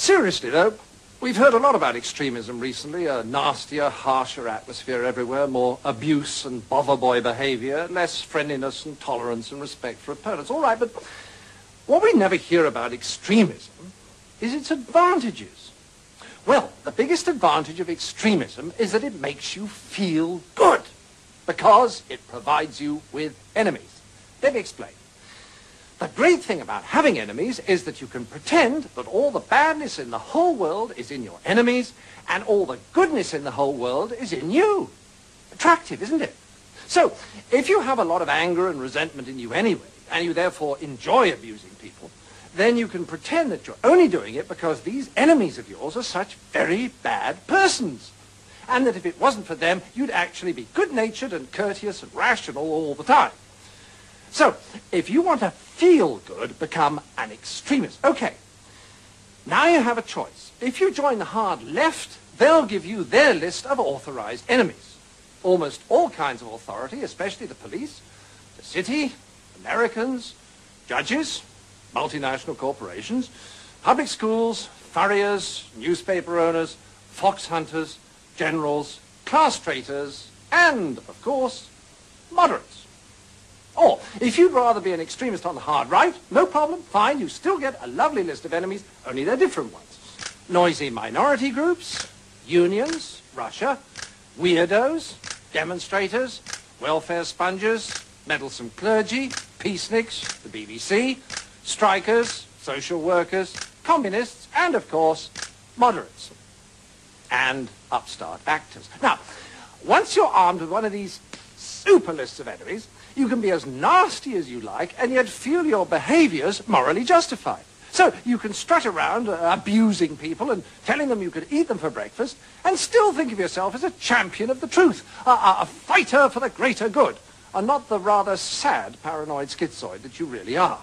Seriously, though, we've heard a lot about extremism recently, a nastier, harsher atmosphere everywhere, more abuse and bother-boy behavior, less friendliness and tolerance and respect for opponents. All right, but what we never hear about extremism is its advantages. Well, the biggest advantage of extremism is that it makes you feel good, because it provides you with enemies. Let me explain. The great thing about having enemies is that you can pretend that all the badness in the whole world is in your enemies and all the goodness in the whole world is in you. Attractive, isn't it? So, if you have a lot of anger and resentment in you anyway, and you therefore enjoy abusing people, then you can pretend that you're only doing it because these enemies of yours are such very bad persons. And that if it wasn't for them, you'd actually be good-natured and courteous and rational all the time. So, if you want to feel good, become an extremist. Okay, now you have a choice. If you join the hard left, they'll give you their list of authorized enemies. Almost all kinds of authority, especially the police, the city, Americans, judges, multinational corporations, public schools, furriers, newspaper owners, fox hunters, generals, class traitors, and, of course, moderates. Or, if you'd rather be an extremist on the hard right, no problem, fine, you still get a lovely list of enemies, only they're different ones. Noisy minority groups, unions, Russia, weirdos, demonstrators, welfare sponges, meddlesome clergy, peaceniks, the BBC, strikers, social workers, communists, and, of course, moderates. And upstart actors. Now, once you're armed with one of these super lists of enemies, you can be as nasty as you like and yet feel your behaviors morally justified. So you can strut around abusing people and telling them you could eat them for breakfast and still think of yourself as a champion of the truth, a fighter for the greater good, and not the rather sad paranoid schizoid that you really are.